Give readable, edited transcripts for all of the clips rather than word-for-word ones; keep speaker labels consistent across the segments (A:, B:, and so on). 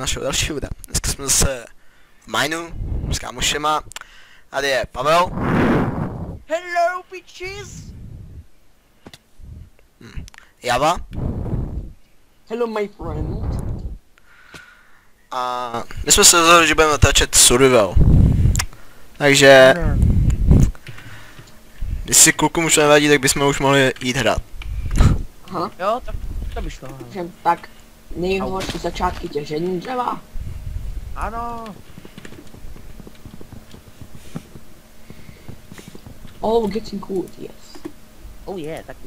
A: našeho dalšího videa. Dneska jsme zase v Mineu s kámošema. Tady je Pavel.
B: Hello, bitches!
A: Java.
B: Hello, my friend.
A: A my jsme se rozhodli, že budeme natáčet survival. Takže když si klukům už nevadí, tak bychom už mohli jít hrát.
B: Aha. Jo, to by šlo. Tak nejhorší začátky těžení dřeva. Ano. Oh, getting good, yes. Oh yeah, tak.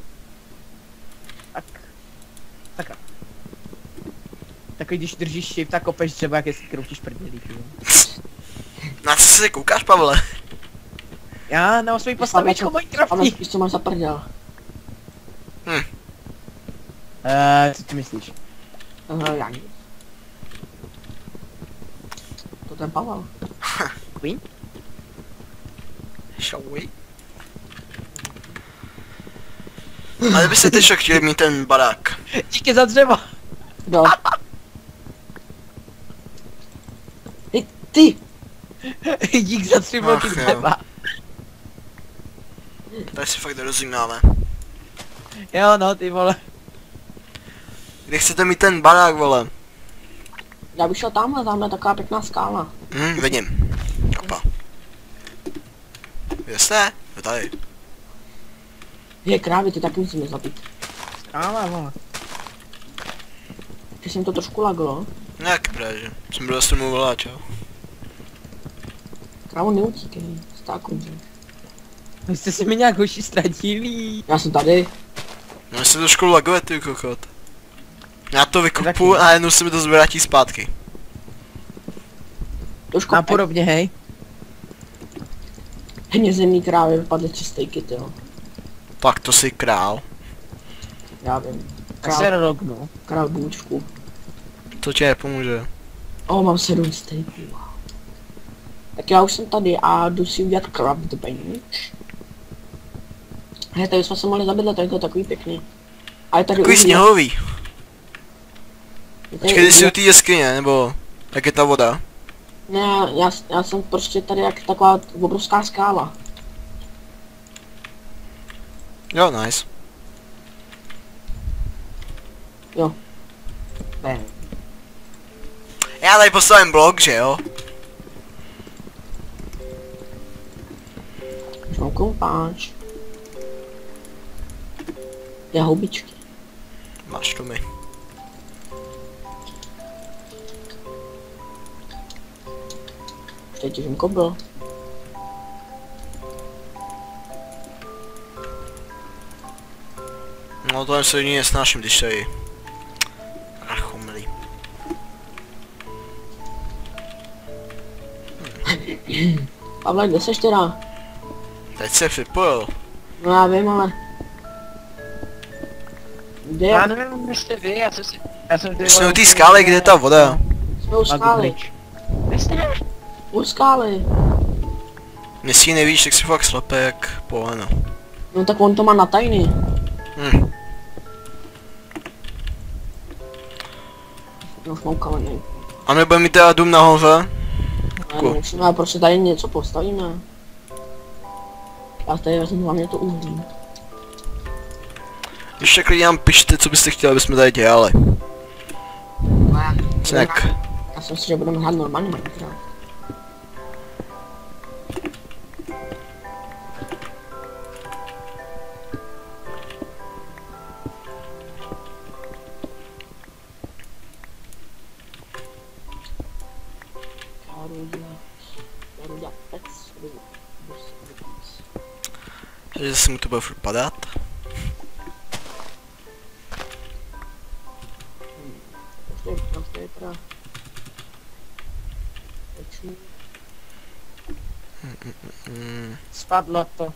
B: Tak když držíš shape, tak kopeš dřeva, jak jestli kroutíš prdělík, jo.
A: Na co se koukáš, Pavle?
B: Já na svůj postavičku Minecrafty.
C: Ale spíš co máš za prdel.
B: Co ty myslíš?
C: Já nic. To ten Pavel.
B: Queen?
A: Shall we? Ale byste teď chtěli mít ten barák.
B: Díky za dřevo.
C: No. Ty!
B: Dík za 3 bloky
A: Ach, jo.
B: dřeva.
A: Tady si fakt dorozumíme.
B: Jo no, ty vole.
A: Kde chcete mít ten barák, vole?
C: Já bych šel tamhle taková pěkná skála.
A: Vidím. Opa. Kde jste? Jo, tady.
C: Je krávy, ty taky musíme zabít.
B: Skála, vole.
C: Že jsem to trošku laglo.
A: Jak právě, jsem byl s volá, čau.
C: Krávo neutíkej, stáku může.
B: Vy jste si mi nějak hoši ztratili.
C: Já jsem tady.
A: No jsem trošku laguje, ty kokot. Já to vykupu a jednou se mi to zvrátí zpátky.
C: Trošku
B: Napodobně, hej.
C: Mě zemní krávy vypadly 3 stejky, jo.
A: Tak to si král.
C: Já vím.
B: Tak se rognu.
C: Král bůčku.
A: To ti nepomůže.
C: Mám 7 stejků, wow. Tak já už jsem tady a jdu si udělat craft bench. Hej, tady jsme se mohli zabydlet, tady to je takový pěkný. A je tady
A: Takový
C: uhlí.
A: sněhový.
C: Je tady
A: Počkej, ty jsi
C: uhlí.
A: u té jeskyně, nebo jak je ta voda?
C: Ne, já jsem prostě tady jak taková obrovská skála.
A: Jo, nice.
C: Jo.
B: Ne.
A: Já tady postavím blok, že jo?
C: Už mám koupáč. Já houbičky.
A: Máš to mi.
C: Už teď těžím kobl.
A: No to se jiný nesnáším, když tady... Rachomlí.
C: Pavle, kde seš teda?
A: Teď se připojil.
C: No já vím, ale... Kde
B: Já
C: je?
B: nevím, kde jste vy, já jsem ty
A: Jsme u té skály, kde je ta voda.
C: Jsme u skály.
B: Kde jste?
C: U skály.
A: Jestli ji nevíš, tak si fakt slepé jak poleno.
C: No tak on to má na tajný. No už mám kalený.
A: A my budeme mít teda dům nahoře.
C: Musíme, prostě tady něco postavíme. Já tady vezmu hlavně to uhlí.
A: Když tak lidi nám pište, co byste chtěli, aby jsme tady dělali. Tak.
C: Já jsem si, že budeme hrát normálně Minecraft.
A: Takže se mu to bude furt padat.
C: Prostě teda...
B: Spadlo to.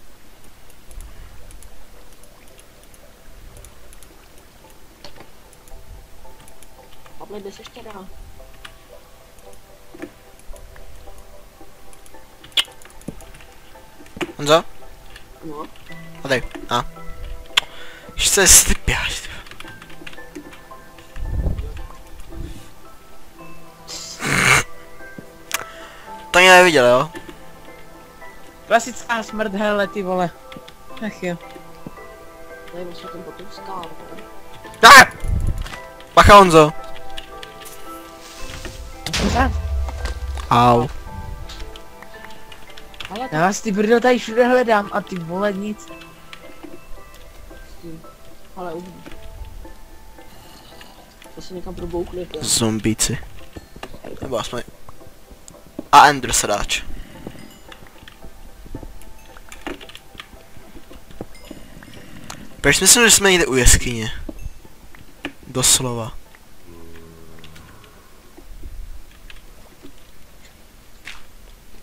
C: Pavle, kde seš teda?
A: Honzo?
C: No.
A: A tady. A. Ještě se stypěš. ani neviděl, jo?
B: Klasická smrt, hele, ty vole. Ach jo.
C: Tady vlastně ten potom skál.
A: Bacha, Honzo. Au.
C: Ale
B: Já vás ty brdo tady všude hledám a ty vole nic.
C: ale uvidíš. To se někam probouchli, jo.
A: Zombíci. Nebo aspoň... A Ender sedáč. Proč myslím, že jsme někde u jeskyně? Doslova.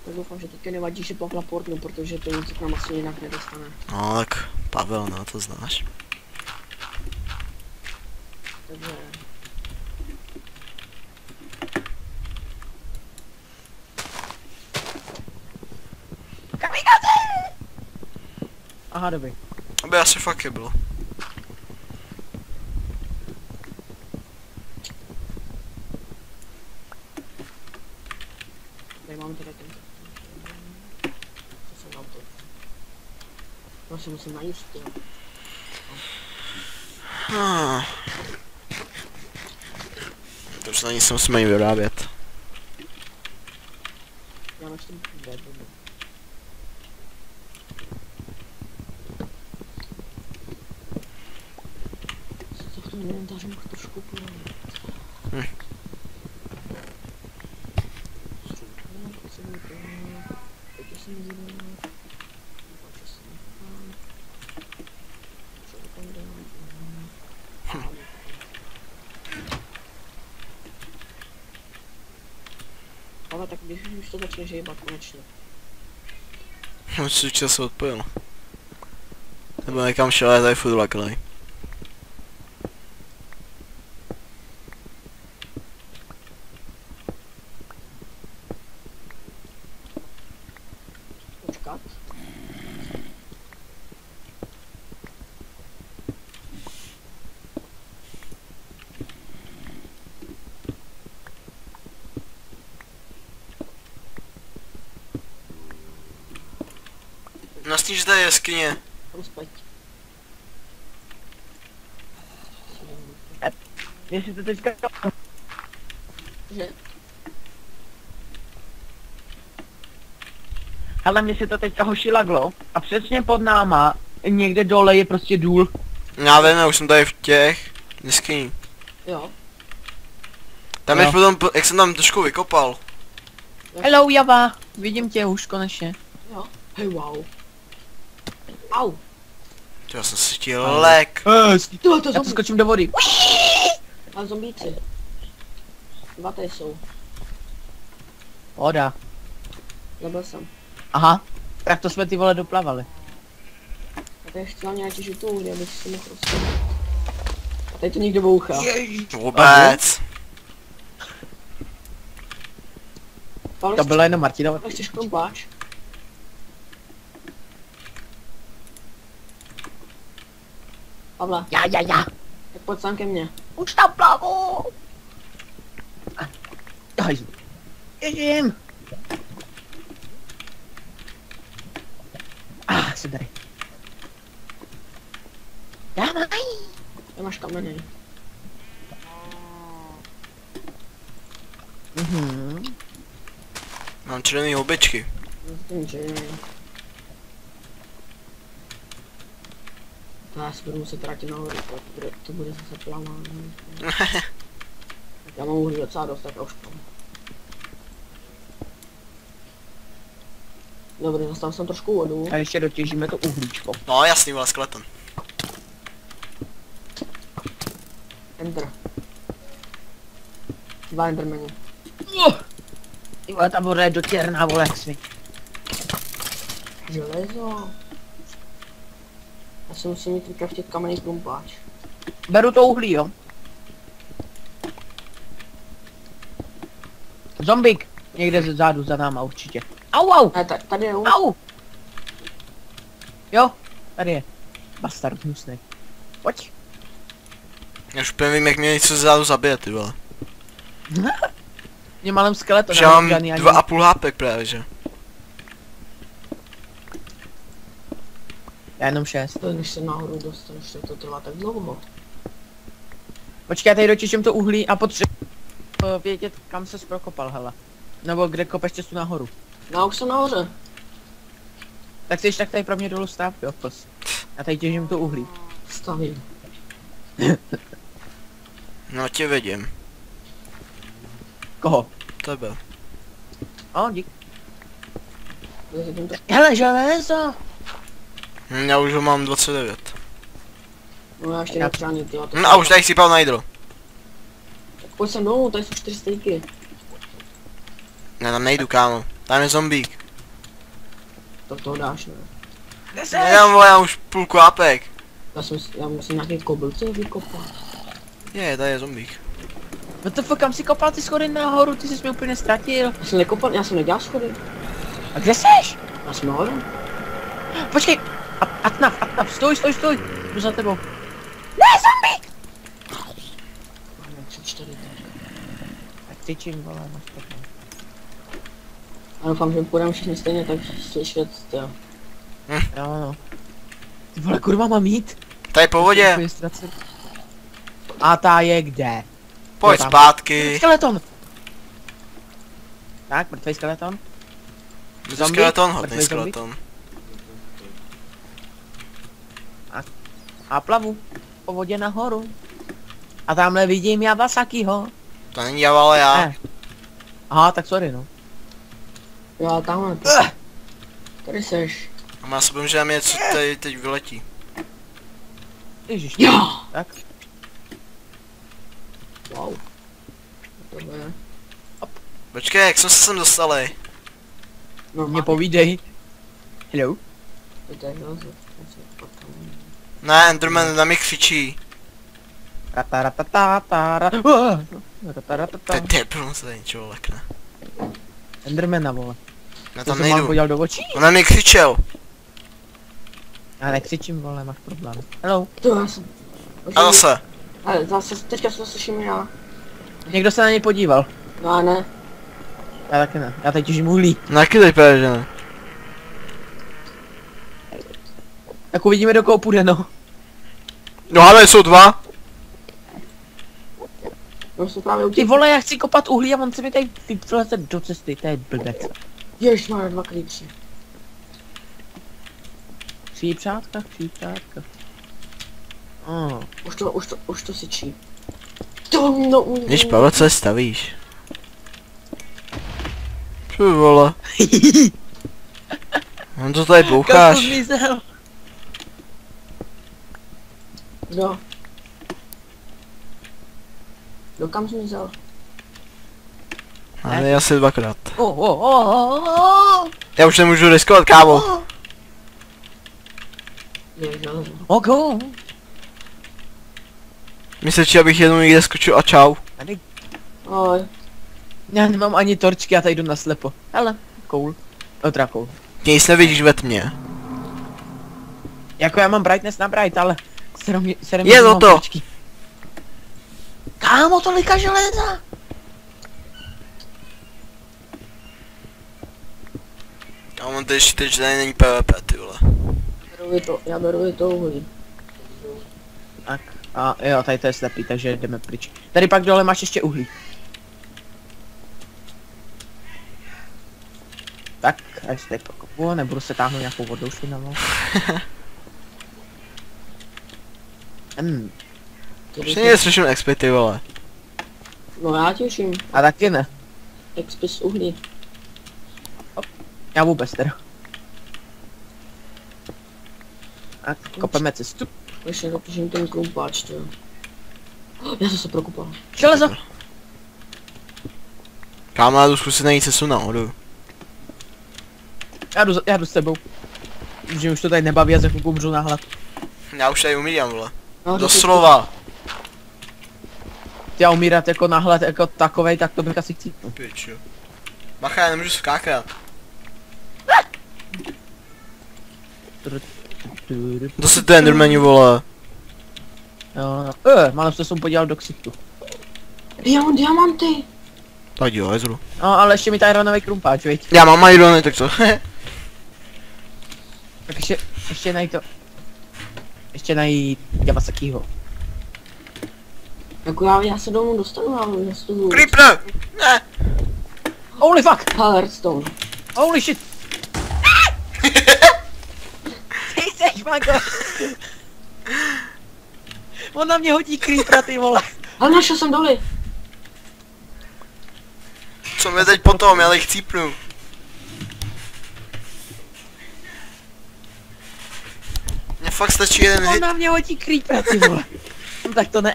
C: Tak doufám, že teďka nevadí, že Pavla portnu, protože to nic nám asi jinak nedostane.
A: No tak Pavel, no to znáš.
C: Takže...
B: Aha, dobrý.
A: Aby asi fakt je bylo.
C: Tady mám teda ten... Co jsem dal to? To si musím najíst, jo.
A: To už na ní se musíme jí vyrábět.
C: Já načtu bread. Co v tom inventáři mohl trošku porovnat. Ale tak když už to začne žejbat konečně.
A: Už se odpojil. Nebo někam šel, ale tady furt laklej.
C: Počkat.
A: Nastíš, že tady je jeskyně.
C: Rozpať.
B: Jestli to teďka...
C: Že?
B: Ale mě se to teďka hoši laglo a přesně pod náma někde dole je prostě důl.
A: Já vím, já už jsem tady v těch jeskyní.
C: Jo.
A: Tam je potom, jak jsem tam trošku vykopal.
B: Hello Java, vidím tě už konečně.
C: Jo. Hej, wow. Au.
A: Já jsem si chtěl lek.
C: Tohle to
B: Já to skočím do vody.
C: A zombíci. Dva tady jsou.
B: Voda.
C: Zabil jsem.
B: Aha, tak to jsme ty vole doplavali.
C: A tady chci hlavně natěžit tu uhlí, abych si mohl rozstavit. A tady to někdo bouchá.
A: Vůbec.
C: Pavle,
B: To bylo jenom Martinova.
C: chceš krumpáč? Pavle,
B: Já.
C: tak pojď sám ke mně.
B: Už tam plavu. Ježím. Jsem tady. Dávaj.
C: Tady máš kameny.
A: Mám červený houbičky.
C: To já si budu muset vrátit nahoru, to bude zase plavání. Já mám uhlí docela dost, tak já už mám. Dobře, dostal jsem trošku vodu.
B: A ještě dotěžíme to uhlíčko.
A: No jasný, vole, skeleton.
C: Enter. 2 endermeni.
B: Ty vole, ta voda je dotěrná, vole, jak sviň.
C: Železo. Já si musím mít vykraftit kamenný krumpáč.
B: Beru to uhlí, jo. Zombík. Někde ze zádu za náma určitě. Au.
C: Ne, tady je
B: Au. Jo, tady je. Bastard hnusnej. Pojď.
A: Já už úplně vím, jak mě něco zzádu zabije, ty vole.
B: Mě malem skeleton.
A: Že mám 2,5 HP právě, že?
B: Já jenom 6.
C: To když se nahoru dostaneš, to trvá tak dlouho.
B: Počkej, já tady dočiším to uhlí a potřebuji vědět, kam ses prokopal, hele. Nebo kde kopeš cestu nahoru.
C: Já už jsem nahoře.
B: Tak si tak tady pro mě dolů stav, jo, pos. Já tady těžím to uhlí.
C: Stavím.
A: No tě vidím.
B: Koho?
A: Tebe.
B: O, dík. Hele, železo!
A: Já už ho mám 29.
C: No já ještě nepřání, tyjo.
A: No a už tady sypal na jídlo.
C: Tak pojď sem dolů, tady jsou 4 stejky.
A: Ne, tam nejdu, kámo. Tam je zombík.
C: To toho dáš, ne?
A: Nedám, vole, já už půlku apek.
C: Já musím nějaký kobylce vykopat.
A: Je, tady je zombík.
B: No to kam si kopal ty schody nahoru, ty jsi mě úplně ztratil.
C: Já jsem nekopal, já jsem nedělal schody.
B: A kde seš?
C: Já jsem nahoru.
B: Počkej! Atnaf, stoj! Jdu za tebou. Ne, zombík!
C: Máme 3-4 tady.
B: Tak křičím, vole, máš to.
C: A doufám, že půjdeme všichni stejně, tak slyšet, jo.
B: Jo, no. Ty vole, kurva mám jít?
A: Tady po vodě.
B: A ta je kde?
A: Pojď zpátky.
B: Skeleton! Tak, mrtvej skeleton. Zombie?
A: Skeleton, hodný
B: Mrtvej zombie?
A: skeleton.
B: A plavu po vodě nahoru. A tamhle vidím Javasakiho.
A: To není Java, ale já.
B: Aha, tak sorry, no.
C: Jo, tamhle. Tady seš.
A: A já se bojím, že nám něco tady teď vyletí.
B: Ježiš.
C: Jo!
B: Tak.
C: Wow. To je.
A: Počkej, jak jsme se sem dostali?
C: No,
B: Mě povídej. Hello?
C: To je železo.
A: Ne, Enderman na mě křičí. To je debil, se tady něčeho lekne.
B: Endermana, vole.
A: Já
B: To
A: tam
B: jsem mám
A: nejdu.
B: podíval do očí?
A: On na mě křičel.
B: Já nekřičím, vole, máš problém. Hello?
C: To já jsem.
A: A zase.
C: Ale zase, teďka se to slyším já.
B: Někdo se na něj podíval.
C: No a ne.
B: Já taky ne. Já teď těžím uhlí.
A: No jaký tady právě, že ne?
B: Tak uvidíme, do koho půjde, no.
A: No ale jsou dva.
C: No jsem právě
B: Ty
C: utěkl.
B: vole, já chci kopat uhlí a on se mi tady vyplete do cesty, to je blbec.
C: Jež máme 2 klíče.
B: Křípřátka.
C: Už to syčí. To no.
A: Když Pavel, co se stavíš? Ty vole. On to tady
B: Kam
A: boucháš.
B: to zmizel?
C: Jo. Jo, kam jsi vzal?
A: Ale asi dvakrát.
B: Oh.
A: Já už nemůžu riskovat, kámo.
C: Je železo.
B: Go.
A: Myslíš, abych jednou někde skočil a čau.
B: Tady.
C: Oj.
B: Já nemám ani torčky, já tady jdu naslepo. Hele, cool. Teda cool.
A: Ty nic nevidíš ve tmě.
B: Jako já mám brightness na bright, ale...
A: Je to to.
B: Kámo, tolika železa!
A: A on teď tady není PvP, ty vole.
C: Já beru to uhlí.
B: Tak, a jo, tady to je slepý, takže jdeme pryč. Tady pak dole máš ještě uhlí. Tak, a jestli tady pokopu, nebudu se táhnout nějakou vodou špinavou.
A: Už není slyším XP, ty vole.
C: No já těším.
B: A taky ne.
C: XP z uhlí.
B: Já vůbec teda. A kopeme cestu.
C: Ještě zatěžím ten krumpáč, to jo. Já jsem se prokupal.
B: Železo!
A: Kámo, já jdu zkusit najít cestu nahoru.
B: Já jdu s tebou. Že už to tady nebaví a za chvilku umřu na hlad.
A: Já už tady umírám, vole.
C: No,
A: Doslova.
B: Já umírat jako na hlad jako takovej, tak to bych asi chci.
A: Pičo. Bacha, já nemůžu skákat. To se to Endermani, vole.
B: Jo, no. Málem se jsem podíval do ksichtu.
C: Já mám diamanty.
A: Tak jo, Ezru.
B: No, ale ještě mi ta ironový krumpáč, viď?
A: Já mám irony, tak co?
B: Tak ještě najít to. Ještě najít Yamasakýho.
C: Jako já se domů dostanu, ale nestudu.
A: Creeper! Ne!
B: Holy fuck!
C: Hearthstone.
B: Holy shit! Ty seš, Mago! On na mě hodí creepera, ty vole.
C: Ale našel jsem doly.
A: Co mě teď potom, já jich cípnu. Mně fakt stačí jeden
B: On
A: hit.
B: na mě hodí creepera, ty vole. No tak to ne.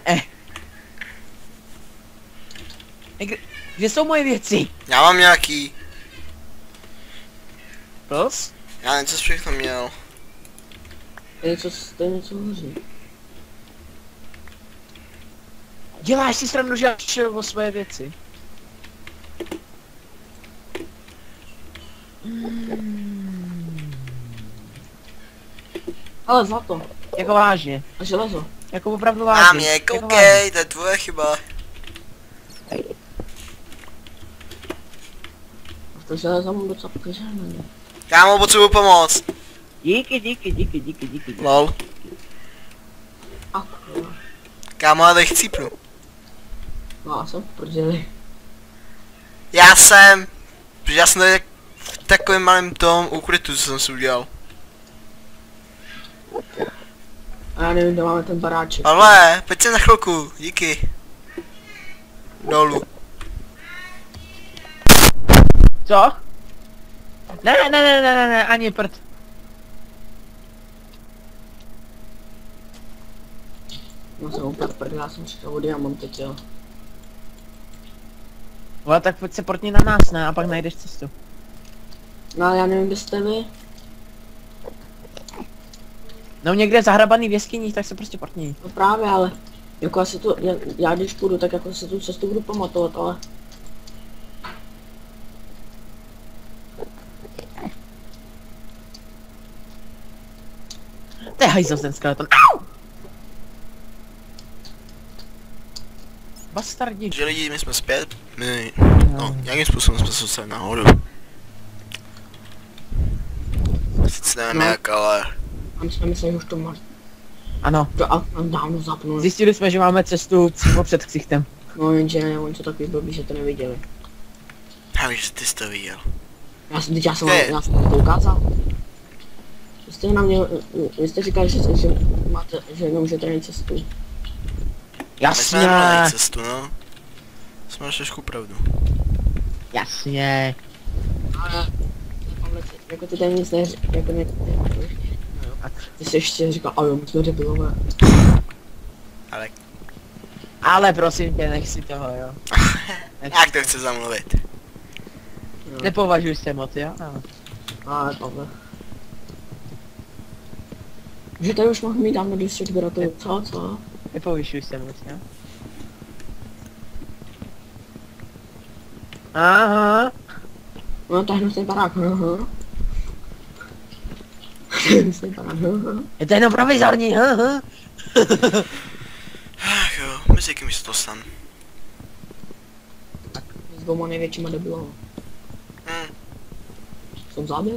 B: Kde jsou moje věci?
A: Já mám nějaký.
B: Plus?
A: Já něco všechno měl.
C: To je něco hoří.
B: Děláš si srandu, že já šel o své věci.
C: Ale zlato.
B: Jako vážně.
C: A železo.
B: Jako opravdu vážně.
A: Mám je,
B: Jako
A: koukej, to je tvoje chyba.
C: To železo mám docela požehnané.
A: Kámo, potřebuji pomoc.
B: Díky.
A: Lol.
C: A kurva.
A: Kámo, já jich cípnu.
C: No já jsem v prdeli.
A: Protože já jsem tady v takovém malém tom ukrytu, co jsem si udělal.
C: A já nevím, kde máme ten baráček.
A: Ale, pojď se na chvilku, díky. Dolů.
B: Co? Ne, ani prd.
C: No jsem úplně v prdeli, já jsem říkal o diamanty, jo.
B: Vole, tak pojď se portni na nás, ne? A pak najdeš cestu.
C: No ale já nevím, kde jste vy.
B: No někde zahrabaný v jeskyních, tak se prostě portni.
C: No právě, ale jako asi to, já když půjdu, tak jako si tu cestu budu pamatovat, ale...
B: To je hajzl ten skeleton. Au! Bastardi.
A: Že lidi, my jsme zpět, no, nějakým způsobem jsme se dostali nahoru. Sice nevím
C: No.
A: jak, ale...
C: A my jsme mysleli, že už to máš.
B: Ano.
C: To a nám dávno zapnul.
B: Zjistili jsme, že máme cestu přímo před ksichtem.
C: No jenže ne, oni jsou takový blbý, že to neviděli.
A: Já víš, že ty jsi to viděl.
C: Já jsem to ukázal. Vy jste na mě, vy jste říkali, že máte, že nemůžete najít cestu.
A: My
B: Jasně.
A: jsme neměli cestu, no. Jsme máš trošku pravdu.
B: Jasně.
C: Ale, jako ty tady nic neři, jako ne, ty jsi ještě říkal, a jo, my jsme debilové.
A: Ale
B: prosím tě, nech si toho, jo.
A: jak to chce zamluvit?
B: Nepovažuji se moc, jo? No.
C: Ale Pavle. Že tady už mohl mít dávno 200 sběratelů, co?
B: Nepovyšuj se moc, jo? Aha.
C: No to je hnusný barák, aha. Hnusný barák, aha.
B: Je to jenom provizorní, aha.
A: Ach jo, mezi jakými se to stan.
C: S dvouma největšíma debilama. Jsem záběr?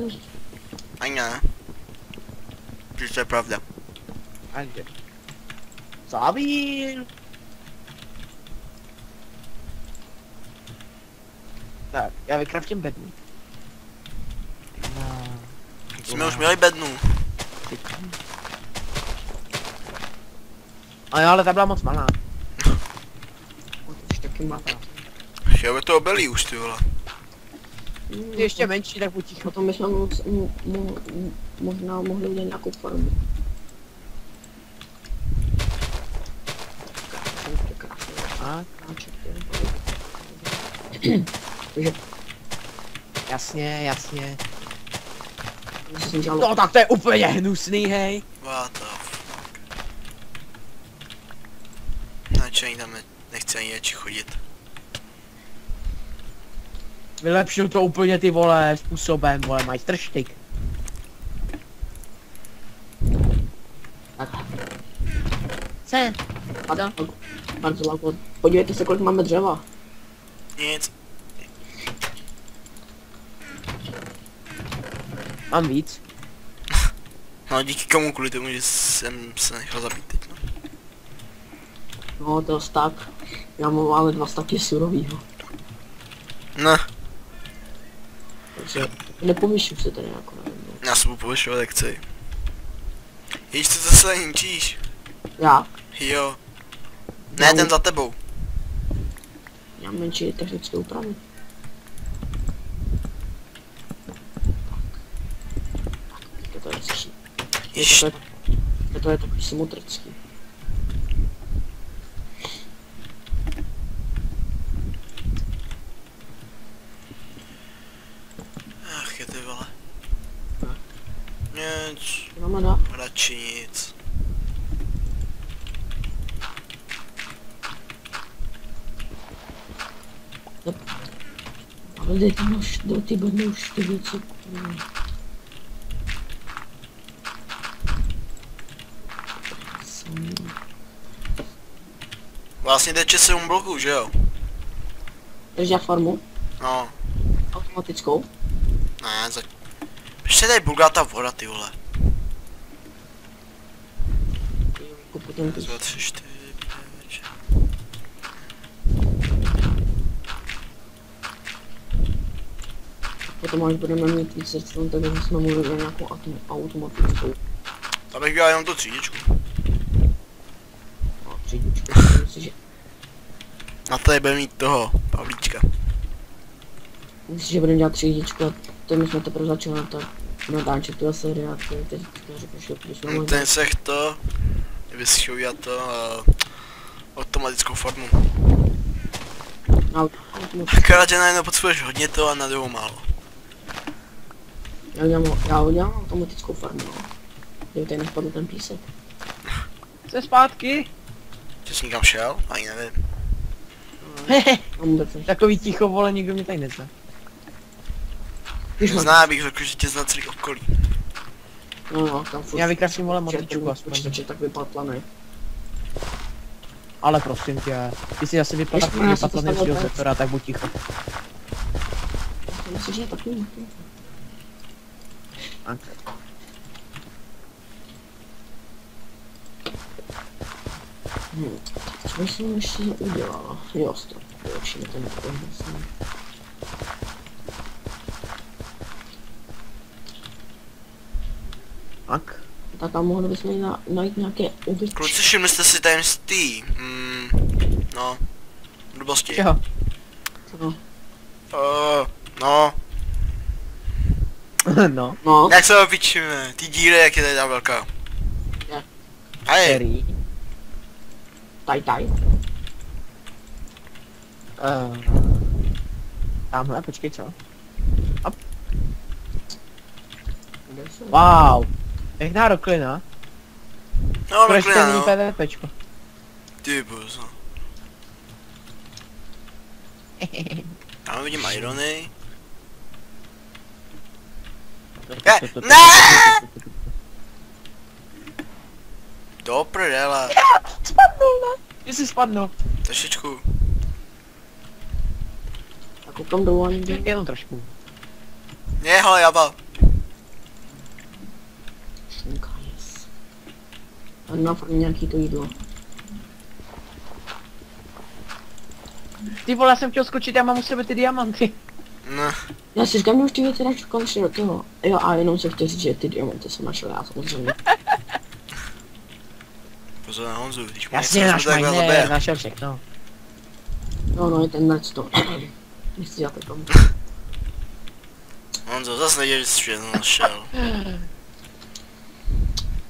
A: Ani ne. Protože to je pravda.
B: Ani. Zabíl. Tak, já vykraftím bednu. No.
A: Jsme už měli bednu.
B: A jo, ale ta byla moc malá.
C: Ty jsi taky matá.
A: Jo, to obelí už, ty vole.
B: Ty ještě menší, tak buď ticho.
C: Potom bychom možná mohli udělat nějakou farmu.
B: A?
C: Takže
B: Jasně.
C: jsem dělal...
B: No tak to je úplně hnusný, hej.
A: What the fuck. Načo tam nechce ani radši chodit.
B: Vylepšil to úplně ty vole způsobem, vole, majstrštyk. Co?
C: Bardzo lako. Podívejte se, kolik máme dřeva.
A: Nic.
B: Mám víc.
A: No díky komu kvůli tomu, že jsem se nechal zabít teď, no.
C: No to tak. Já mám ale 2 staky surovýho.
A: Ne,
C: Takže nepovyšuj se tady jako nevím.
A: já se budu povyšovat jak chci. Jež ty zase ničíš.
C: Já?
A: Jo. Ne, ten za tebou.
C: Já mám menší technické úpravy. To je slyší.
A: Jež,
C: To je takový samotrcký.
A: ach je ty vole. Nic,
C: Máme na.
A: radši nic.
C: Ale dej tam už, do ty bedny už ty věci.
A: Vlastně jde 7 bloků, že jo?
C: Takže já farmu?
A: No,
C: Automatickou?
A: ne, za... Ještě tady bulgá ta voda, ty vole.
C: Kupu ten
A: 2, 3, 4, 5, 6.
C: Potom až budeme mít víc srdců, tak bychom mohli na nějakou automatickou.
A: Abych dělal jenom tu třídičku.
C: No, třídičku. Myslím, že...
A: Na tady bude mít toho, Pavlíčka.
C: Myslím, že budeme dělat třídičku a to my jsme teprve začali na to. Na dánček toho série a teď řekneš, že když máme...
A: Ten sech to, kdybys chtěl udělat to, automatickou farmu. Akorát, že najednou potřebuješ hodně to a na druhou málo.
C: Já udělám automatickou farmu, no. Kdyby tady nespadl ten písek.
B: Jste zpátky?
A: Že jsi někam šel? Ani nevím.
C: Mám vůbec ne.
B: Takový ticho, vole, nikdo mě tady nezná.
A: Nezná, bych řekl, že tě zná celý okolí.
C: No, tam furt...
B: Já vykraším, vole, matičku aspoň.
C: Počítače tak vypatlaný.
B: Ale prosím tě, ty si zase vypatlaný z sektora, tak buď ticho.
C: Já myslím, že je takový.
B: Tak.
C: Co bych si ještě udělala? Jo, stop. Určitě to nepohodlím.
B: Tak.
C: Tak a mohli bychom najít nějaké obyčejné.
A: Kluci, všimli jste si tajemství. No. Blbosti.
B: Čeho?
C: Co?
A: No.
B: No.
C: No,
A: Jak se ho pičíme? Ty díry, jak je tady tam velká.
C: Jak?
A: Hej.
B: Který?
C: taj.
B: Tamhle, počkej, co?
C: Kde jsou?
B: Wow. Pěkná roklina.
A: No,
B: Proč
A: neklidá,
B: není
A: no.
B: PvPčko?
A: Ty bozo. Tam vidím irony. Ne! Do prdele.
B: Spadnul, ne? Ty jsi spadnul.
A: Trošičku.
C: A koukám dolů a nikde.
B: Jenom trošku.
A: Ne, hele, jaba.
C: Šunka, yes. A na fakt nějaký to jídlo.
B: Ty vole, já jsem chtěl skočit, já mám u sebe ty diamanty.
A: Ne.
C: Já si říkám, že už ty věci dáš konečně do toho. Jo, a jenom se chtěl říct, že ty diamanty jsem našel já samozřejmě.
A: Pozor na Honzu, když mu
B: Jasně,
A: něco
B: náš
A: takhle
B: ne,
A: zabije.
B: našel všechno.
C: No, je ten nec to. Nechci dělat tomu.
A: Honzo, zase neděl, že jsi všechno našel.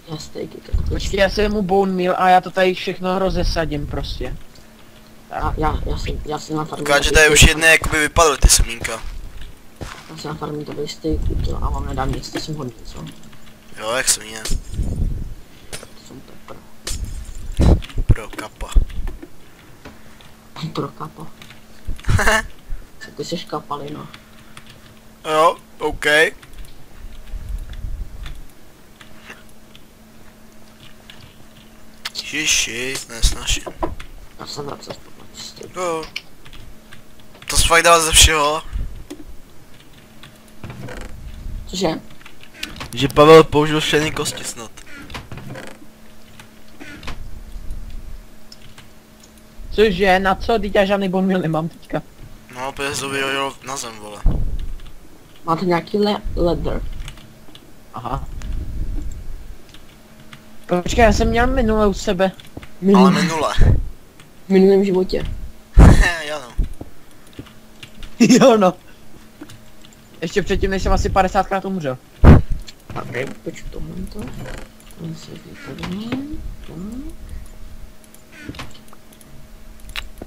C: Já stejky to takhle.
B: Počkej, já jsem mu bone meal a já to tady všechno rozesadím prostě.
C: Já si na farmě.
A: Ukáže, že tady už jedné jakoby vypadly ty semínka.
C: Já si na farmě to stejky to a vám nedám nic, to jsem hodný, co?
A: Jo, jak svině.
C: To jsem tak
A: Pro kapa.
C: pro kapo. Co ty jsi kapalina?
A: Jo, OK. Ježiši, nesnažím.
C: Já jsem vracel zpátky.
A: Jo. To jsi fakt dal ze všeho.
C: Cože?
A: Že Pavel použil všechny kosti snad.
B: Cože, na co? Teď já žádný bonmil nemám teďka.
A: No, protože to vyjel na zem, vole.
C: Máte nějaký leather?
B: Aha. Počkej, já jsem měl minule u sebe.
A: Ale minule.
C: V minulém životě.
A: Jo no.
B: Jo no. Ještě předtím, než jsem asi 50krát umřel.
C: Okay, počkej, tohle to. Tohle se vypadne.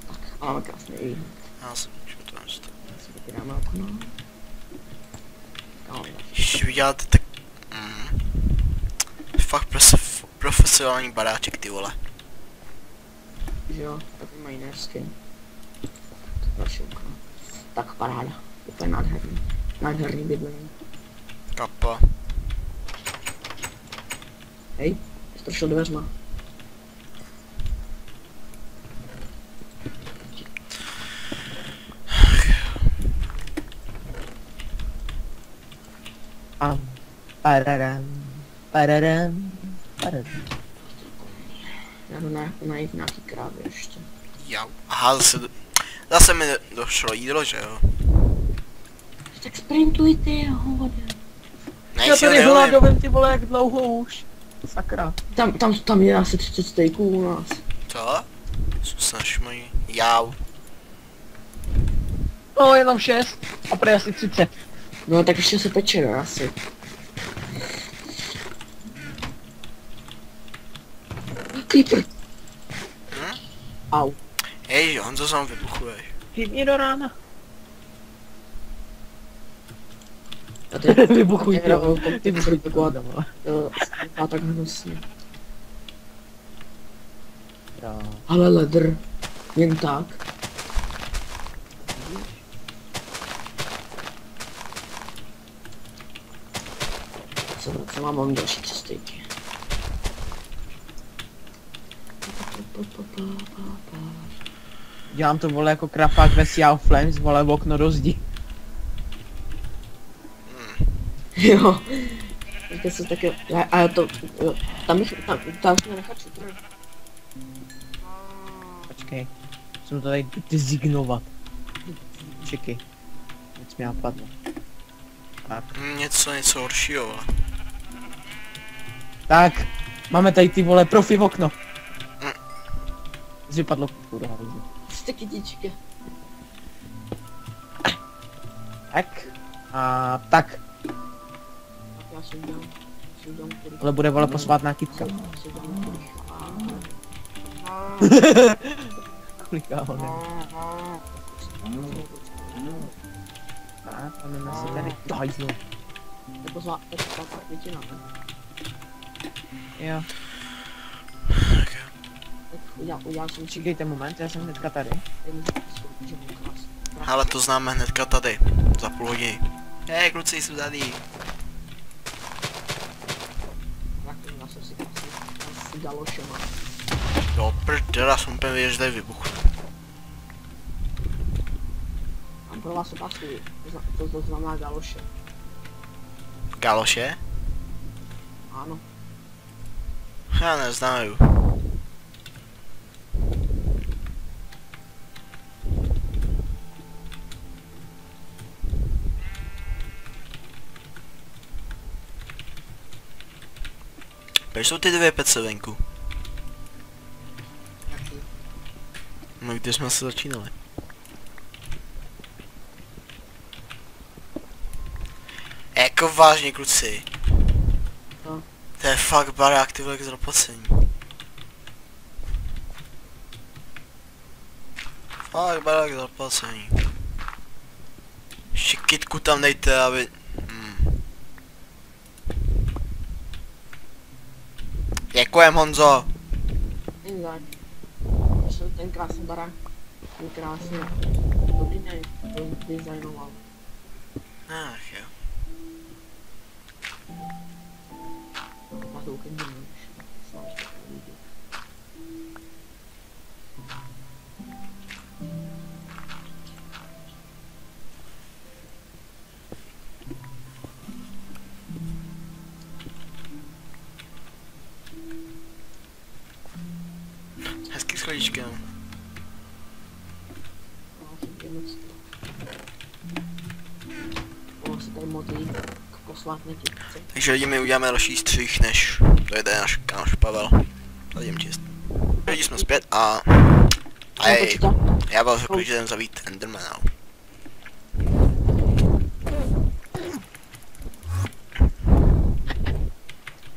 C: Tak, a máme krásný výhled.
A: Já jsem to místo.
C: Si vypíráme okno.
A: Když vyděláte tak... Fakt profesionální baráček, ty vole.
C: Že jo, takový mají skin. Další okno. Tak paráda. Úplně nádherný. Nádherný bydlení.
A: Kapa.
C: Hej, jsi to šel dveřma.
B: Pararam.
C: Já jdu najít nějaký krávy ještě.
A: Jau. Aha, zase mi došlo jídlo, že jo?
C: Tak sprintujte, hovado.
B: Já tady hladovím, ty vole, jak dlouho už. Sakra.
C: Tam je asi 30 steaků u nás.
A: Co? Snaž mojí. Jau.
B: No, jenom 6. A prý asi 30.
C: No tak ještě se peče, no asi. Creeper. Au.
A: Hej, Honzo, sám vybuchuješ.
B: Chytni do rána.
C: Já teď
B: Vybuchuj ty
C: takhle. A tak hnusně. Ale leather. Jen tak. Co mám další 3 steaky.
B: Dělám to, vole, jako krapák ve Sea of Flames, vole, v okno do zdi.
C: Jo. Teďka se také, a to, jo, tam jsme nechat šutr.
B: Počkej, musím to tady designovat. Čekej, nic mi napadlo. Tak.
A: Něco horšího, vole.
B: Tak, máme tady ty, vole, profi v okno. Vypadlo kurva.
C: Jste kytičky.
B: Tak. A tak.
C: Já jsem dělal,
B: Ale bude, vole, posvátná kytka. Kolika ho ne. A tam se tady dajzlo.
C: To posvátná květina, ne?
B: Jo.
C: Udělal jsem
B: Čekejte moment, já jsem hnedka tady.
A: Ale to známe hnedka tady. Za půl hodiny. Hej, kluci, jsou tady.
C: Já jsem si galošema.
A: Jo, prdela, jsem úplně věděl, že tady vybuchnu.
C: Mám pro vás otázku, to znamená galoše.
A: Galoše?
C: Ano.
A: Já neznaju. Proč jsou ty 2 pece venku? No, když jsme se začínali. Jako vážně, kluci.
C: No.
A: To je fakt barák, ty vole, k zaplacení. Fakt barák k zaplacení. Ještě kytku tam dejte, aby... Děkujem, Honzo.
C: Jen tak. Ten krásný barák. Ten krásný. Dobrý den, to designoval.
A: Ach jo.
C: Na to úplně nevím.
A: schodičky, no.
C: Ono se tady modlí k posvátnití.
A: Takže lidi, my uděláme další střih, než to jede náš kámoš Pavel. Tady jdem čist. Lidi, jsme zpět a... Hej, já vás řekl, že jdem zavít Endermana.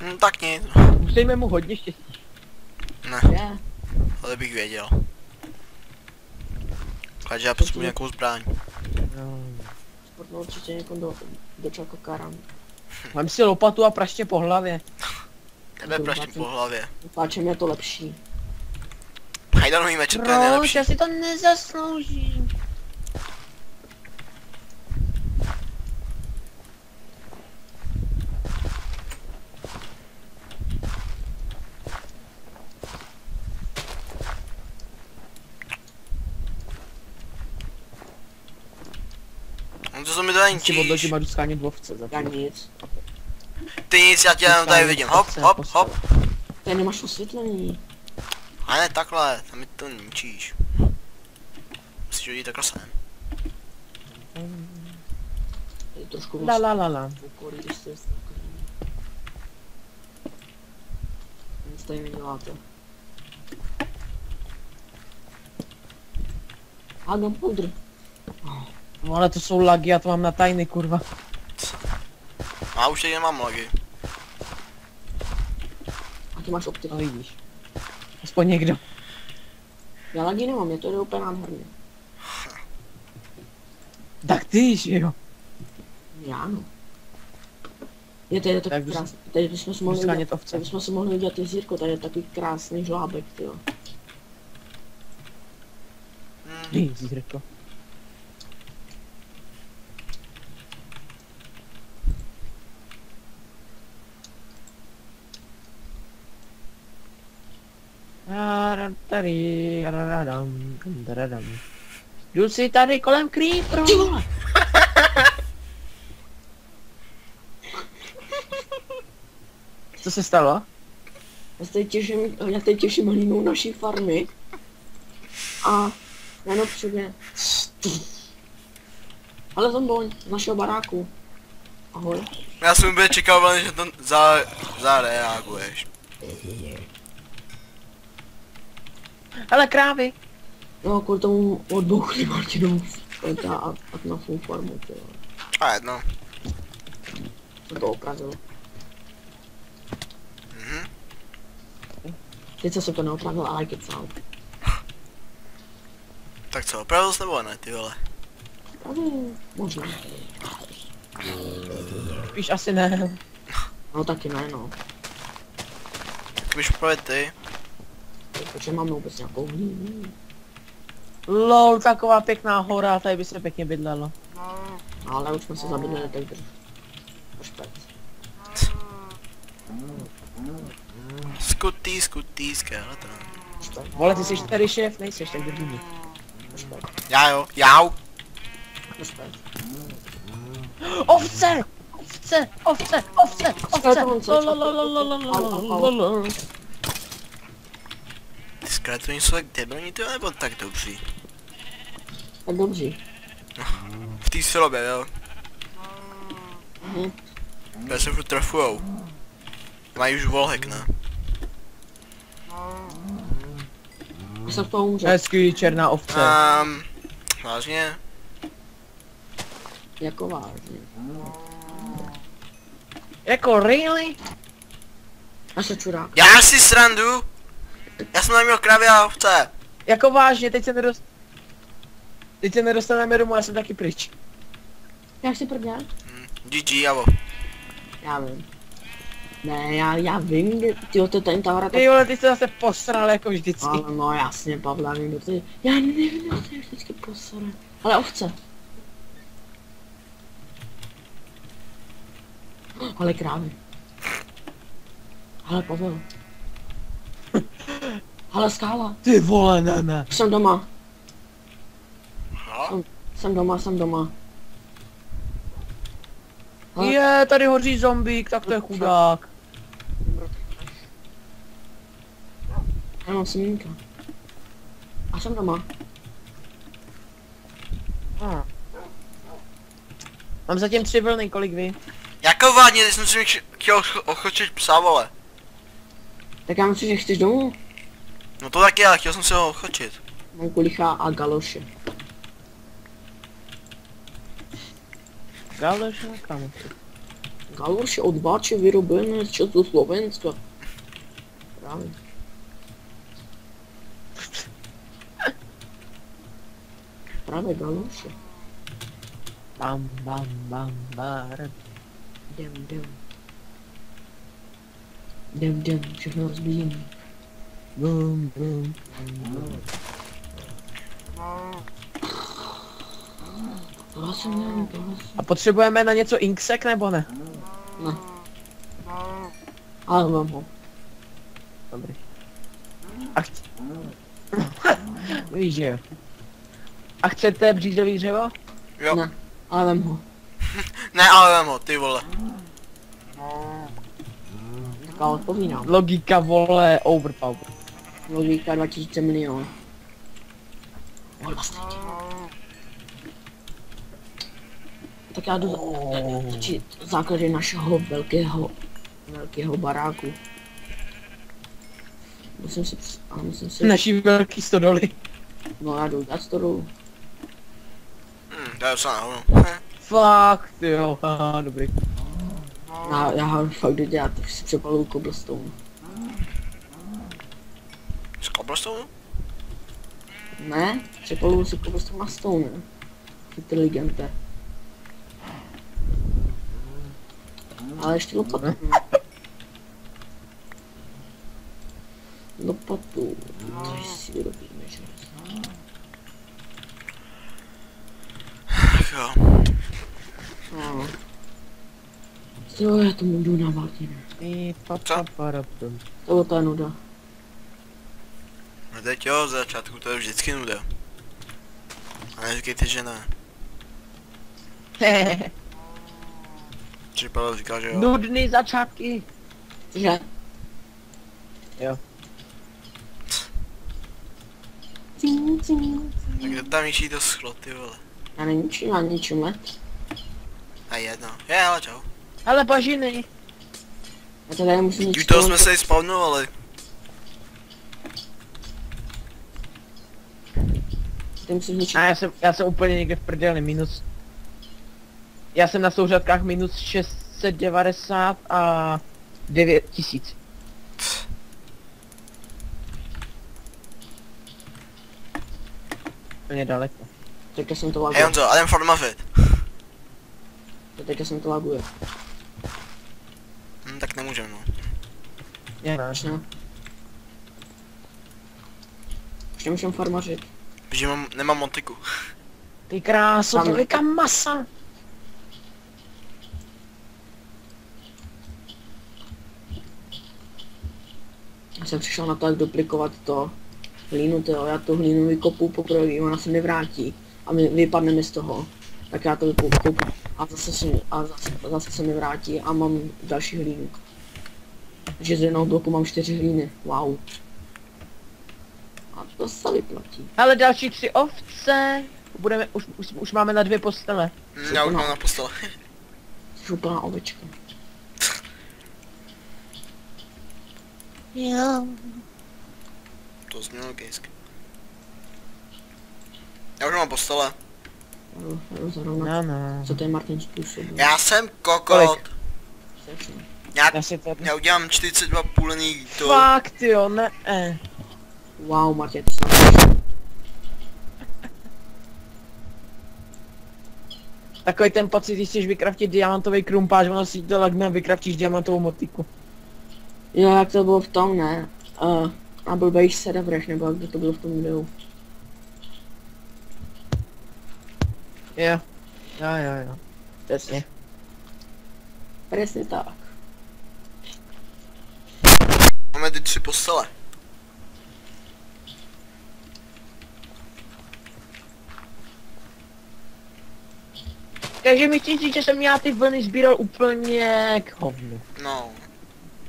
A: No tak nic.
B: Musíme mu hodně štěstí.
A: Ne, ale bych věděl. Takže já potřebuji nějakou zbraň.
C: Sportno určitě někomu do čakokáram.
B: Mám si lopatu a praště po hlavě.
A: Tebe praštím po hlavě.
C: Páčem je to lepší.
A: Hajdanový meč, to je nejlepší.
B: Já si to nezasloužím.
A: No to se mi to ani
B: Si odložím a jdu skánět ovce za
C: Já nic.
A: Ty nic, já tě jenom tady vidím. Hop, hop, hop.
C: Tady nemáš osvětlení.
A: A ne takhle, tam mi to ničíš. Musíš hodit takhle sem.
C: Je trošku
B: la la la la.
C: okolí, když jste nic tady neděláte. A gunpowder.
B: No ale to jsou lagy, já to mám na tajny, kurva.
A: A už tady nemám lagy.
C: A ty máš optiku.
B: No vidíš. Aspoň někdo.
C: Já lagy nemám, mě to jde úplně nádherně.
B: Tak ty, že jo.
C: Já no. Je tady tak krásný. Tady bychom si mohli
B: skánět ovce.
C: tady bychom si mohli udělat jezírko, tady je takový krásný žlábek, tyjo.
B: Jezírko. Jdu si tady kolem creeperu.
C: Ty vole!
B: Co se stalo?
C: Já teď těším hlínou naší farmy. A jenom přijde. Ale zomboň z našeho baráku. Ahoj.
A: Já jsem byl čekal, že to zareaguješ.
B: Ale krávy.
C: No, kvůli tomu odbouchli Martinu a na svou farmu, tyjo.
A: A jedno.
C: Jsem to opravil. Teď se to neopravil, ale kecám.
A: Tak co, opravil jsi nebo ne, ty vole?
C: Možná.
B: Spíš asi ne.
C: No taky ne, no.
A: Tak bys opravit ty.
C: Protože máme vůbec nějakou hlínu.
B: Lol, taková pěkná hora, tady by se pěkně bydlelo.
C: No, ale už jsme se zabydleli, tak drž. Pošpět.
A: Skutý, skeleton.
B: Vole, ty jsi tady šéf, nejseš, tak drží mě.
A: Já jo, jau.
C: Pošpět.
B: Ovce! Ovce!
A: Ty skeletoni jsou tak debilní, ty nebo tak dobří?
C: Tak dobří.
A: V té silobě, jo. Já se furt trafujou. Mají už volhek, ne?
C: Já se v toho umře.
B: Hezký černá ovce.
A: Vážně?
C: Jako vážně.
B: Jako really?
C: Já se čurák.
A: Já si srandu! Já jsem neměl kravy a ovce.
B: Jako vážně, teď se nedostaneme domů, já jsem taky pryč.
C: Jak si prdě?
A: GG, javo.
C: Já vím. Ne, já vím, tyjo, to ten tavra
B: Ty vole, ty jsi zase posral jako vždycky.
C: Ale no jasně, Pavla, já vím, kdo ty... Já nevím, kdo ty vždycky posere. Ale ovce. Ale krávy. Ale Pavel. Ale skála.
B: Ty vole, ne.
C: Jsem doma.
A: No?
C: Jsem doma. Ale...
B: Je, tady hoří zombík, tak to je chudák.
C: Já mám semínka. A jsem doma.
B: Mám zatím 3 vlny, kolik vy?
A: Jako vážně, teď jsem si chtěl ochočit psa, vole.
C: Tak já myslím, že chceš domů?
A: No to taky, ale chtěl jsem si ho ochočit.
C: Mám kulicha a galoše.
B: Galoše, kam?
C: Galoše od Báče vyrobené z Československa. Právě. Právě galoše.
B: Bam, bam, bam, bar.
C: Jdem, všechno rozbíjím.
B: Bum, bum, bum.
C: Tohle jsem nevím.
B: A potřebujeme na něco inksek nebo ne?
C: Ne. Ale mám ho.
B: Dobrý. A víš, že jo. A chcete břízový dřevo?
A: Jo.
C: Ne, ale vem ho.
A: Ne, ale vem ho, ty vole.
C: Tak ale odpovídám.
B: Logika, vole, overpower.
C: Logika 2000 milionů. Tak já jdu začít základy našeho velkého baráku. Musím si...
B: Naší velký stodoly.
C: No já jdu dát stolu.
A: To je docela nahoru.
B: Fakt, jo, haha, dobrý.
C: Já ho fakt jdu dělat, tak si přepaluju cobblestone.
A: Z cobblestone?
C: Ne, přepaluju si cobblestone na stone. Inteligente. Ale ještě lopatu. Lopatu. To si vyrobíme, že?
A: Jo.
C: No. Jo, já tomu jdu na Martina. To je nuda.
A: No teď jo, z začátku to je vždycky nuda. A neříkejte, že ne. Či Pavel říká, že jo.
B: Nudný začátky.
C: Že?
B: Jo.
A: Tak kdo tam ničí to schlo, ty vole.
C: Já neničím, já ničím let.
A: A jedno. Je, ale čau.
B: Ale bažiny.
C: Já to tady musím
A: Už
C: ničit.
A: toho jsme se i spawnovali.
C: Ty musím ničit.
B: A já jsem úplně někde v prdeli, minus... Já jsem na souřadkách minus 690 a 9000. Úplně daleko.
C: Teďka jsem to
A: Hej
C: laguje.
A: Honzo, Adam for Muffet.
C: Teďka jsem to laguje.
A: Tak nemůžem, no.
B: Je, no.
C: Proč ne? Už nemůžem farmařit.
A: Protože nemám motiku.
B: Ty kráso,
C: Tam-
B: tolika masa.
C: Já jsem přišel na to, jak duplikovat to hlínu, jo. Já tu hlínu vykopu poprvé, ona se mi vrátí. A vypadne mi z toho. Tak já to vykopu a zase se mi vrátí a mám další hlínu. Takže z jednoho bloku mám 4 hlíny. Wow. A to se vyplatí.
B: Ale další 3 ovce. Budeme, už máme na 2 postele.
A: Já už mám na postele.
C: Jsi úplná ovečka.
B: Jo.
A: To změnilo kejsky. Já už mám postele.
C: Zrovna.
B: No.
C: Co to je Martin způsobil?
A: Já jsem kokot.
B: Kolik?
C: Strašně.
B: Já si to...
A: Já udělám 42 půlený to.
B: Fakt jo, ne.
C: Wow, Martin, ty jsi
B: Takový ten pocit, když chceš vykraftit diamantový krumpáč, ono si to lagne a vykraftíš diamantovou motiku.
C: Jo, jak to bylo v tom, ne? A blbejš serverech, nebo jak to bylo v tom videu.
B: Jo. Jo. Přesně.
C: Přesně tak.
A: Máme ty 3 postele.
B: Takže mi chci říct, že jsem já ty vlny sbíral úplně k hovnu.
A: No.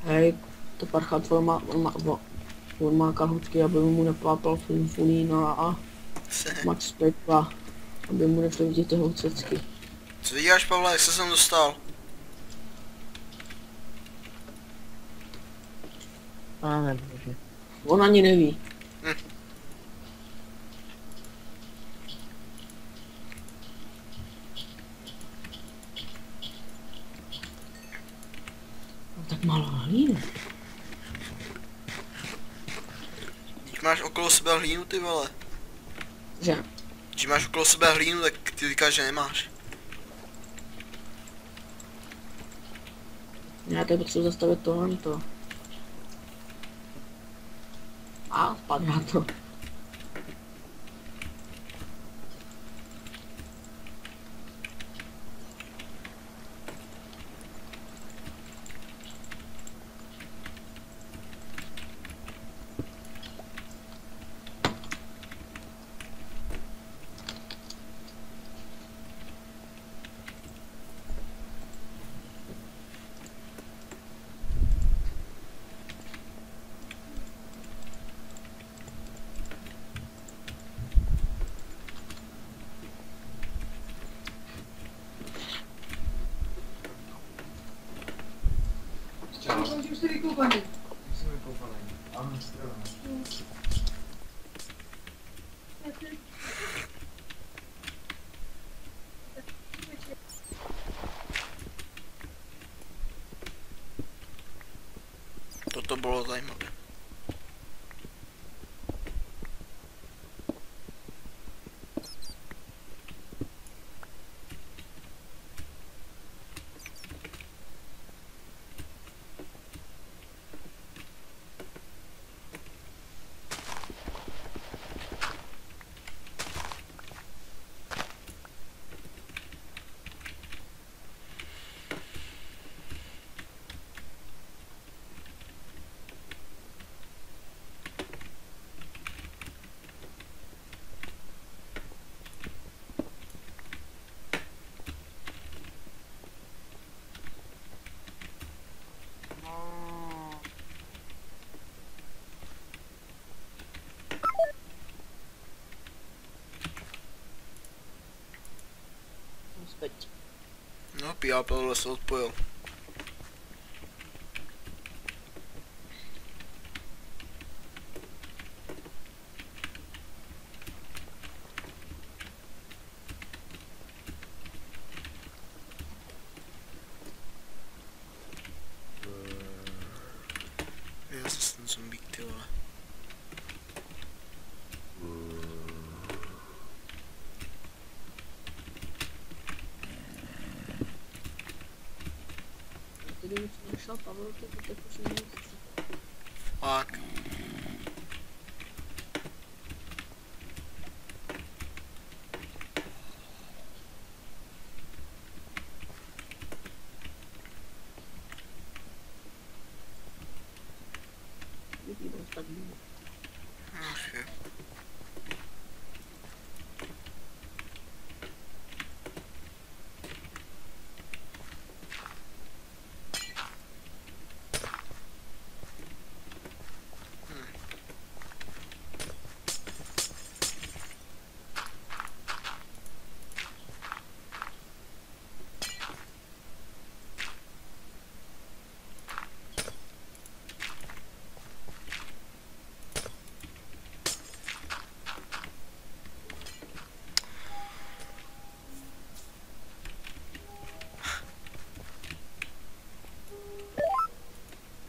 C: Hej, to parchá tvoje On má kalhočky, aby mu neplápal Fulína a Max Pekla, aby mu nešli vidět ty houcecky.
A: Co děláš, Pavle, jak se sem dostal?
B: Pane bože.
C: On ani neví. No, tak málo hlínu.
A: Když máš okolo sebe hlínu, ty vole.
C: Že?
A: Když máš okolo sebe hlínu, tak ty říkáš, že nemáš.
C: Já tady potřebuji zastavit tohle to. A spadá to.
D: Už jste vykoupaný.
A: Toto bylo zajímavé. No, Pavle se odpojil. Já zase ten zombík, ty vole.
C: Kdyby mi přišel Pavel, to teď už není.
A: Fakt.
C: Tak bylo.
A: Ach jo.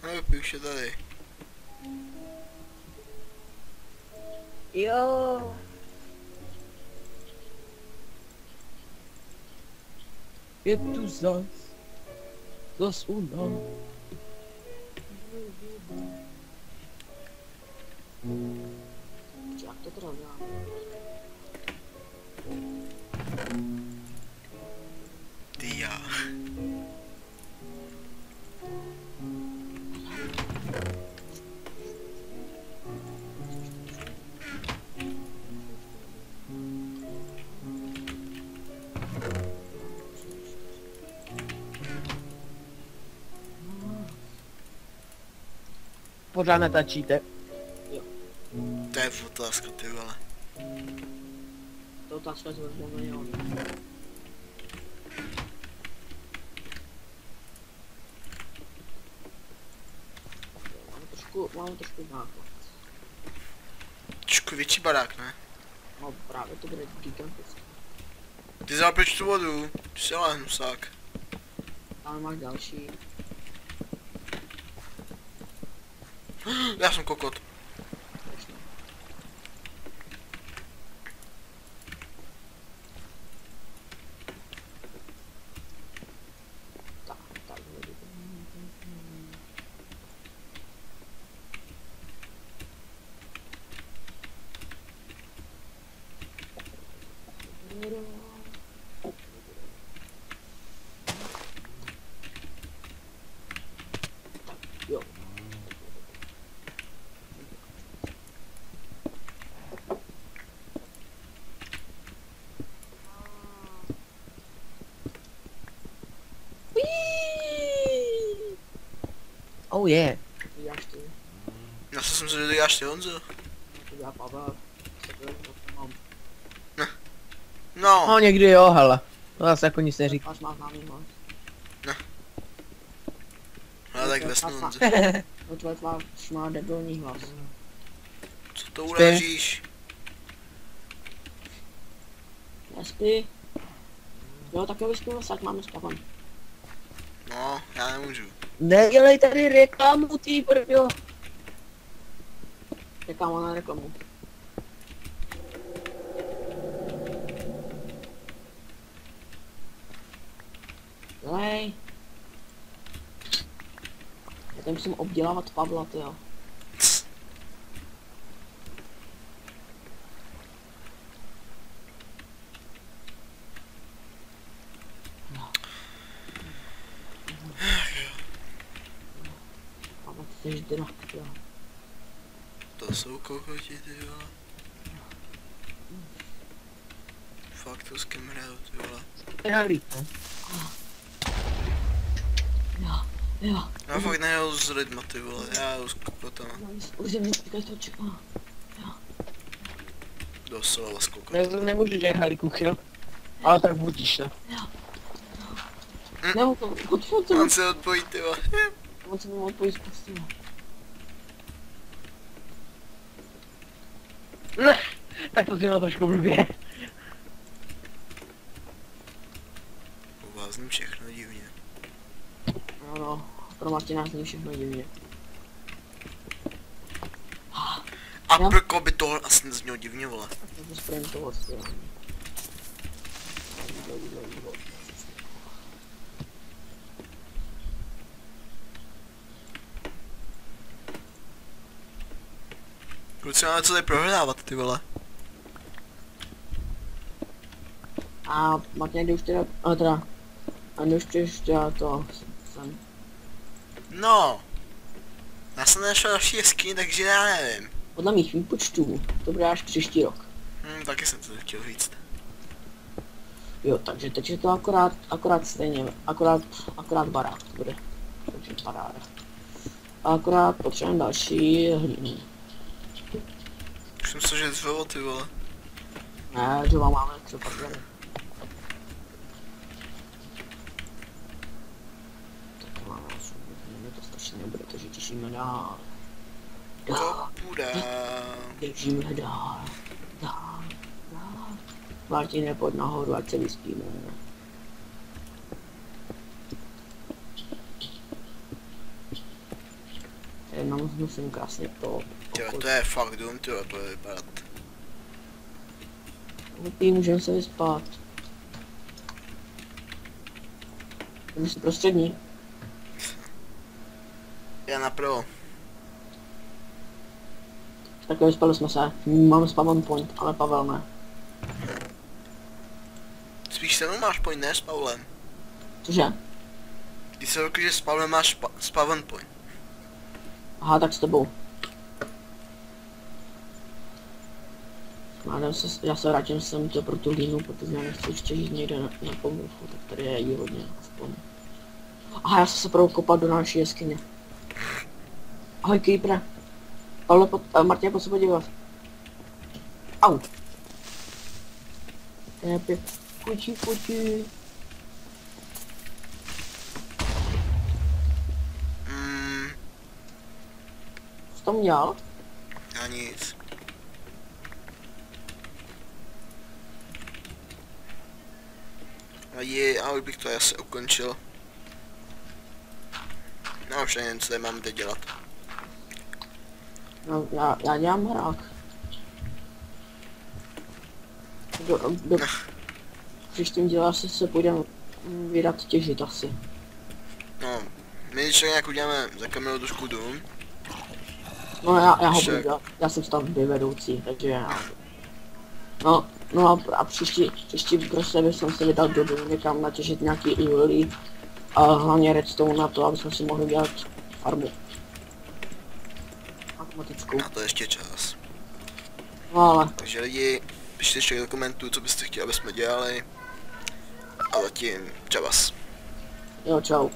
A: No, už je tady.
C: Jo.
B: Je tu zas u nás.
C: Jak to teda dělám?
A: Ty já.
B: Pořád netačíte.
A: To je otázka, ty vole.
C: To otázka je zvržená, jo. Mám trošku základ.
A: Trošku větší barák, ne?
C: No právě to bude gigantické.
A: Ty zapřeč tu vodu, ty se ale hnusák.
C: Tam máš další.
A: Já jsem kokot.
C: Tak, jo.
B: Oh yeah.
C: Děláš ty.
A: Já jsem se děláš ty, Honzo.
C: To dělá Pavel. Takhle to mám.
A: No,
B: No někdy jo, hele. To zase jako nic neříká.
C: Až má známý hlas.
A: ale tak vesnu, Honzo.
C: No tvoje tvář má debilní hlas.
A: Co to uležíš?
C: Nespí. Jo, tak jo, vyspíme se, ať máme spavan.
A: No, já nemůžu.
B: Nedělej tady reklamu, ty brďo.
C: Čekám na reklamu. Dělej. Já tam musím obdělávat Pavla, ty jo. Pavel, ty jsi drak, jo.
A: To jsou kokoti, ty vole. Fakt to s kým hraju, ty vole.
B: Nehalí.
C: Jo, jo.
A: Já fakt nehraju s lidma, ty vole, já jdu s kokotama.
C: Už jsem říkal, to čeká.
A: Doslova s kokotama.
B: Nemůžu dělat halíku kill. Ale tak budíš, ne?
C: Ne,
A: On se odpojí, ty vole.
C: on se mi odpojí z postele.
B: Ne, tak to znělo trošku blbě.
A: U vás zní všechno divně.
C: No, pro Martina zní všechno divně.
A: A
C: Jo.
A: pro koho by tohle asi neznělo divně, vole.
C: To se sprintovat, jo.
A: Kluci, máme co tady prohrávat, ty vole.
C: A Martin, jde už teda, a jde už ještě to sem.
A: No. Já jsem našel další jeskyni, takže já nevím.
C: Podle mých výpočtů to bude až příští rok.
A: Taky jsem to chtěl říct.
C: Jo, takže teď je to akorát stejně, akorát barák to bude. Takže paráda. Akorát potřebujeme další hlínu.
A: Už jsem se že zvolil, ty vole.
C: Ne, že vám máme třeba tady. Tak máme 8 minut, to stačí nebude, takže těšíme dál.
A: To bude.
C: Běžíme dál. Martine, pojď nahoru, ať se vyspíme. Jenom musím krásně to...
A: Jo, to je fakt dům, ty vole, bude vypadat.
C: Lupí, můžeme se vyspat. Jdeme si prostřední.
A: Já napravo.
C: Tak jo, vyspali jsme se. Máme spawn point, ale Pavel ne.
A: Spíš se mnou máš point, ne s Pavlem.
C: Cože?
A: Když se řekl, že s Pavlem máš spawn point.
C: Aha, tak s tebou. Já se vrátím sem to pro tu línu, protože já nechci ještě žít někde na povrchu, tak tady je jí hodně aspoň. Aha, já se budou kopat do naší jeskyně. Ahoj, Creepere. Pavle, Martin, pojď se podívat. Au. Kuči. Co tam dělal?
A: A nic. A už bych to asi ukončil. No už nevím, co tady mám teď dělat.
C: No, já dělám hrák. Když tím děláš, se půjdeme vydat těžit asi.
A: No, my když nějak uděláme za kamerou trošku dům.
C: No já ho budu dělat, já jsem stavby vedoucí, takže já... No a příští prostě bychom se vydal do dům někam natěžit nějaký uhlí a hlavně redstone na to, aby jsme si mohli dělat farmu. Automatickou.
A: Na to ještě čas.
C: No ale...
A: Takže lidi, pište ještě do komentů, co byste chtěli, aby jsme dělali. A zatím, čau vás.
C: Jo, čau.